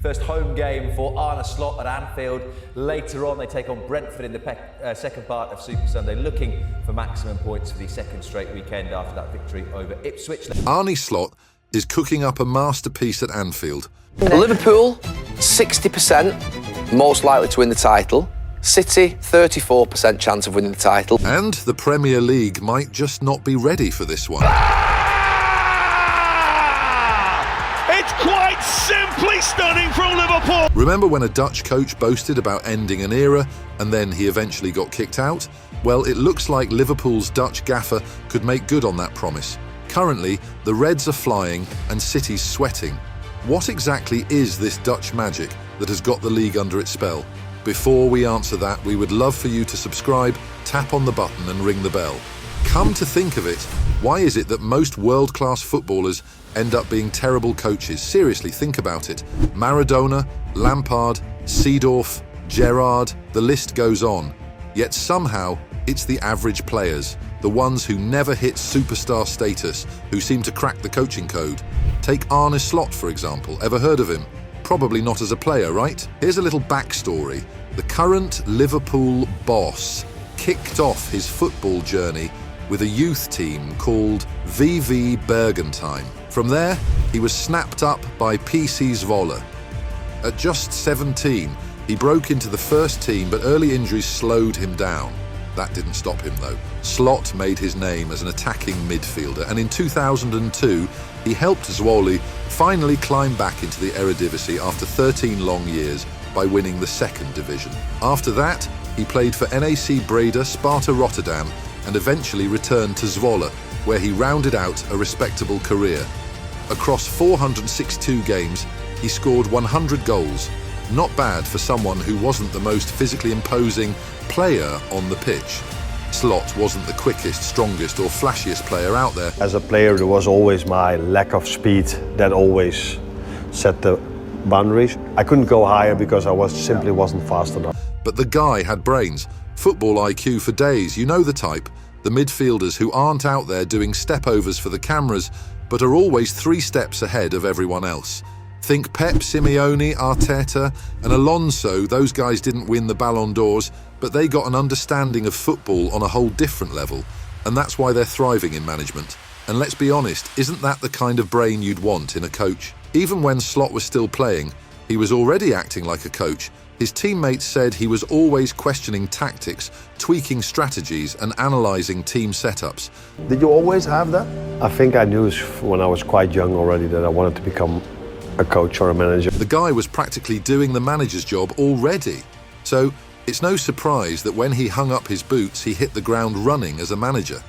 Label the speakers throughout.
Speaker 1: First home game for Arne Slot at Anfield. Later on, they take on Brentford in the second part of Super Sunday, looking for maximum points for the second straight weekend after that victory over Ipswich.
Speaker 2: Arne Slot is cooking up a masterpiece at Anfield.
Speaker 3: Liverpool, 60% most likely to win the title. City, 34% chance of winning the title.
Speaker 2: And the Premier League might just not be ready for this one.
Speaker 4: It's quite simply stunning from Liverpool.
Speaker 2: Remember when a Dutch coach boasted about ending an era and then he eventually got kicked out? Well, it looks like Liverpool's Dutch gaffer could make good on that promise. Currently, the Reds are flying and City's sweating. What exactly is this Dutch magic that has got the league under its spell? Before we answer that, we would love for you to subscribe, tap on the button and ring the bell. Come to think of it, why is it that most world-class footballers end up being terrible coaches? Seriously, think about it. Maradona, Lampard, Seedorf, Gerrard, the list goes on. Yet somehow, it's the average players, the ones who never hit superstar status, who seem to crack the coaching code. Take Arne Slot, for example. Ever heard of him? Probably not as a player, right? Here's a little backstory. The current Liverpool boss kicked off his football journey with a youth team called VV Bergentine. From there, he was snapped up by PC Zwolle. At just 17, he broke into the first team, but early injuries slowed him down. That didn't stop him though. Slot made his name as an attacking midfielder, and in 2002, he helped Zwolle finally climb back into the Eredivisie after 13 long years by winning the second division. After that, he played for NAC Breda, Sparta Rotterdam, and eventually returned to Zwolle, where he rounded out a respectable career. Across 462 games, he scored 100 goals. Not bad for someone who wasn't the most physically imposing player on the pitch. Slot wasn't the quickest, strongest or flashiest player out there.
Speaker 5: As a player, there was always my lack of speed that always set the boundaries. I couldn't go higher because I simply wasn't fast enough.
Speaker 2: But the guy had brains. Football IQ for days, you know the type. The midfielders who aren't out there doing step-overs for the cameras, but are always 3 steps ahead of everyone else. Think Pep, Simeone, Arteta and Alonso. Those guys didn't win the Ballon d'Ors, but they got an understanding of football on a whole different level. And that's why they're thriving in management. And let's be honest, isn't that the kind of brain you'd want in a coach? Even when Slot was still playing, he was already acting like a coach. His teammates said he was always questioning tactics, tweaking strategies and analysing team setups.
Speaker 5: Did you always have that? I think I knew when I was quite young already that I wanted to become a coach or a manager.
Speaker 2: The guy was practically doing the manager's job already. So it's no surprise that when he hung up his boots, he hit the ground running as a manager.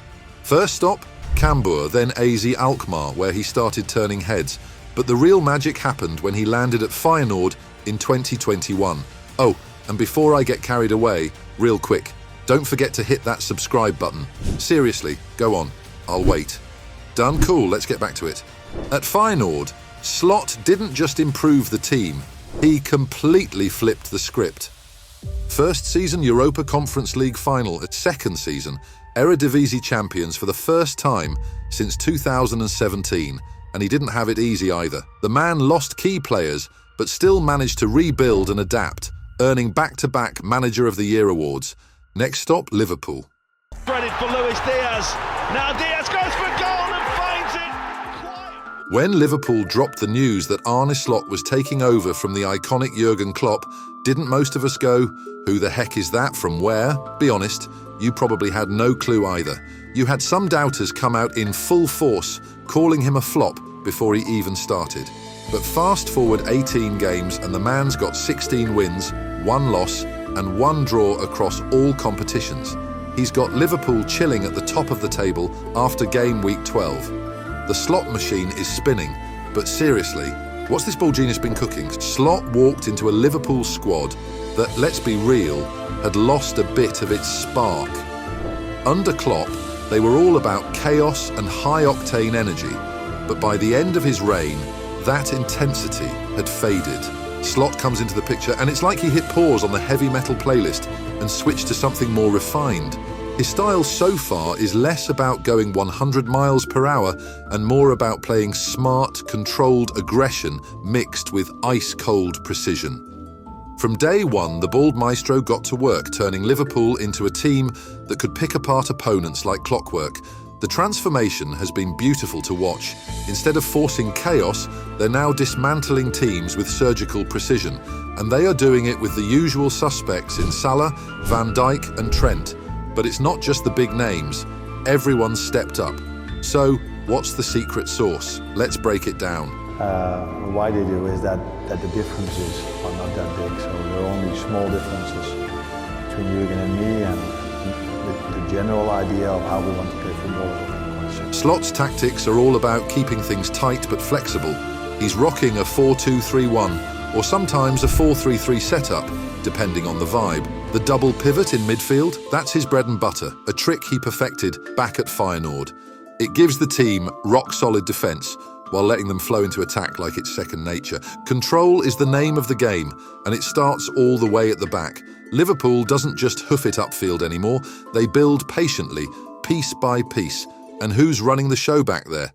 Speaker 2: First stop, Cambuur, then AZ Alkmaar, where he started turning heads. But the real magic happened when he landed at Feyenoord in 2021. Oh, and before I get carried away, real quick, don't forget to hit that subscribe button. Seriously, go on, I'll wait. Done? Cool, let's get back to it. At Feyenoord, Slot didn't just improve the team, he completely flipped the script. First season Europa Conference League final, at second season Eredivisie champions for the first time since 2017, and he didn't have it easy either. The man lost key players, but still managed to rebuild and adapt, earning back-to-back Manager of the Year awards. Next stop, Liverpool.
Speaker 4: Threaded for Luis Diaz. Now Diaz goes for goal and finds it.
Speaker 2: When Liverpool dropped the news that Arne Slot was taking over from the iconic Jurgen Klopp, didn't most of us go, who the heck is that, from where? Be honest, you probably had no clue either. You had some doubters come out in full force, calling him a flop before he even started. But fast forward 18 games and the man's got 16 wins, 1 loss and 1 draw across all competitions. He's got Liverpool chilling at the top of the table after game week 12. The Slot machine is spinning, but seriously, what's this ball genius been cooking? Slot walked into a Liverpool squad that, let's be real, had lost a bit of its spark. Under Klopp, they were all about chaos and high-octane energy, but by the end of his reign, that intensity had faded. Slot comes into the picture and it's like he hit pause on the heavy metal playlist and switched to something more refined. His style so far is less about going 100 miles per hour and more about playing smart, controlled aggression mixed with ice-cold precision. From day one, the bald maestro got to work turning Liverpool into a team that could pick apart opponents like clockwork. The transformation has been beautiful to watch. Instead of forcing chaos, they're now dismantling teams with surgical precision, and they are doing it with the usual suspects in Salah, Van Dijk and Trent. But it's not just the big names. Everyone's stepped up. So, what's the secret sauce? Let's break it down.
Speaker 5: Why they do is that the differences are not that big, so there are only small differences between Jurgen and me, and the general idea of how we want to play football is quite simple.
Speaker 2: Slot's tactics are all about keeping things tight but flexible. He's rocking a 4-2-3-1 or sometimes a 4-3-3 setup, depending on the vibe. The double pivot in midfield, that's his bread and butter, a trick he perfected back at Feyenoord. It gives the team rock-solid defence, while letting them flow into attack like it's second nature. Control is the name of the game, and it starts all the way at the back. Liverpool doesn't just hoof it upfield anymore, they build patiently, piece by piece. And who's running the show back there?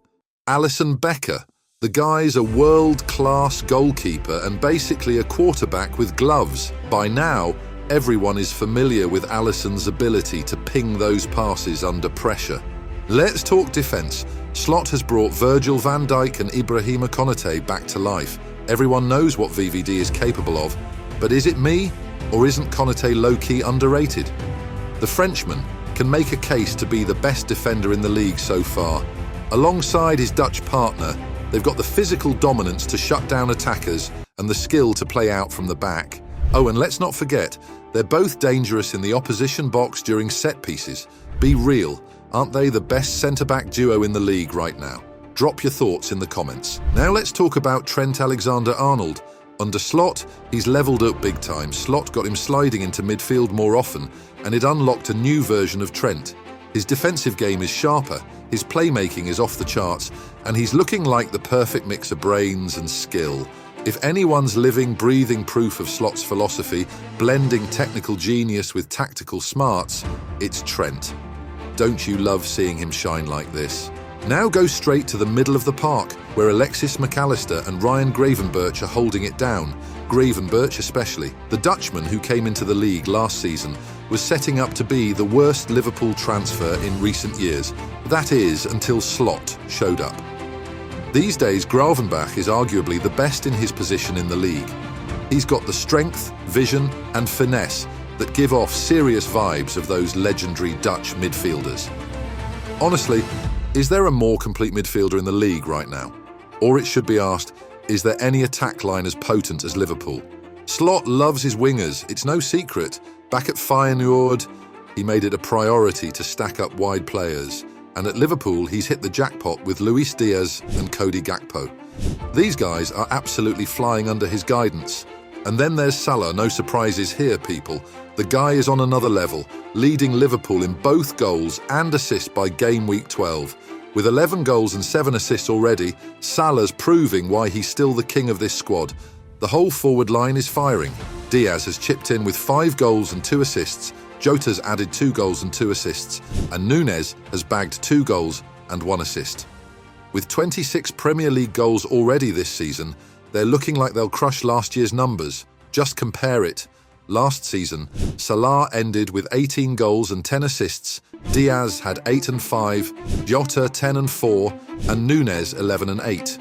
Speaker 2: Alisson Becker. The guy's a world-class goalkeeper and basically a quarterback with gloves. By now, everyone is familiar with Alisson's ability to ping those passes under pressure. Let's talk defence. Slot has brought Virgil van Dijk and Ibrahima Konate back to life. Everyone knows what VVD is capable of, but is it me, or isn't Konate low-key underrated? The Frenchman can make a case to be the best defender in the league so far. Alongside his Dutch partner, they've got the physical dominance to shut down attackers and the skill to play out from the back. Oh, and let's not forget, they're both dangerous in the opposition box during set pieces. Be real. Aren't they the best centre-back duo in the league right now? Drop your thoughts in the comments. Now let's talk about Trent Alexander-Arnold. Under Slot, he's levelled up big time. Slot got him sliding into midfield more often, and it unlocked a new version of Trent. His defensive game is sharper, his playmaking is off the charts, and he's looking like the perfect mix of brains and skill. If anyone's living, breathing proof of Slot's philosophy, blending technical genius with tactical smarts, it's Trent. Don't you love seeing him shine like this? Now go straight to the middle of the park, where Alexis McAllister and Ryan Gravenberch are holding it down. Gravenberch especially. The Dutchman who came into the league last season was setting up to be the worst Liverpool transfer in recent years. That is, until Slot showed up. These days, Gravenberch is arguably the best in his position in the league. He's got the strength, vision and finesse that give off serious vibes of those legendary Dutch midfielders. Honestly, is there a more complete midfielder in the league right now? Or it should be asked, is there any attack line as potent as Liverpool? Slot loves his wingers, it's no secret. Back at Feyenoord, he made it a priority to stack up wide players. And at Liverpool, he's hit the jackpot with Luis Diaz and Cody Gakpo. These guys are absolutely flying under his guidance. And then there's Salah, no surprises here, people. The guy is on another level, leading Liverpool in both goals and assists by game week 12. With 11 goals and 7 assists already, Salah's proving why he's still the king of this squad. The whole forward line is firing. Diaz has chipped in with 5 goals and 2 assists, Jota's added 2 goals and 2 assists, and Núñez has bagged 2 goals and 1 assist. With 26 Premier League goals already this season, they're looking like they'll crush last year's numbers. Just compare it. Last season, Salah ended with 18 goals and 10 assists, Diaz had 8 and 5, Jota 10 and 4, and Núñez 11 and 8.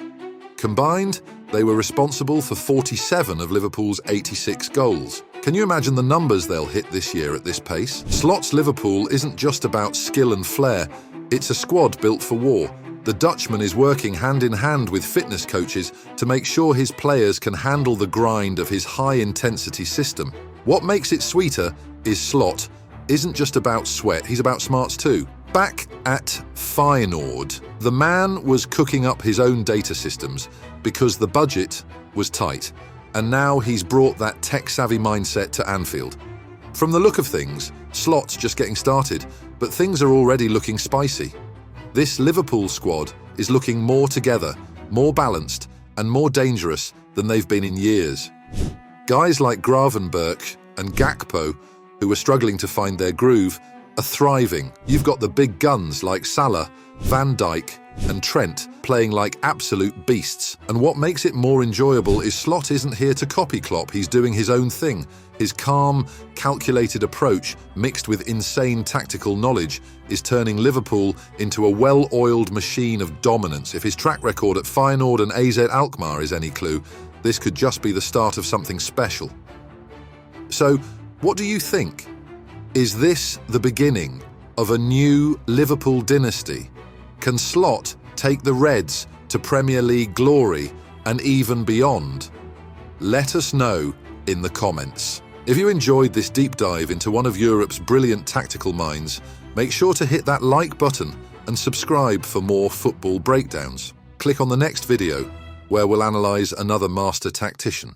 Speaker 2: Combined, they were responsible for 47 of Liverpool's 86 goals. Can you imagine the numbers they'll hit this year at this pace? Slot's Liverpool isn't just about skill and flair, it's a squad built for war. The Dutchman is working hand in hand with fitness coaches to make sure his players can handle the grind of his high-intensity system. What makes it sweeter is Slot isn't just about sweat, he's about smarts too. Back at Feyenoord, the man was cooking up his own data systems because the budget was tight, and now he's brought that tech-savvy mindset to Anfield. From the look of things, Slot's just getting started, but things are already looking spicy. This Liverpool squad is looking more together, more balanced, and more dangerous than they've been in years. Guys like Gravenberch and Gakpo, who were struggling to find their groove, are thriving. You've got the big guns like Salah, Van Dijk and Trent playing like absolute beasts. And what makes it more enjoyable is Slot isn't here to copy Klopp, he's doing his own thing. His calm, calculated approach, mixed with insane tactical knowledge, is turning Liverpool into a well-oiled machine of dominance. If his track record at Feyenoord and AZ Alkmaar is any clue, this could just be the start of something special. So, what do you think? Is this the beginning of a new Liverpool dynasty? Can Slot take the Reds to Premier League glory and even beyond? Let us know in the comments. If you enjoyed this deep dive into one of Europe's brilliant tactical minds, make sure to hit that like button and subscribe for more football breakdowns. Click on the next video, where we'll analyse another master tactician.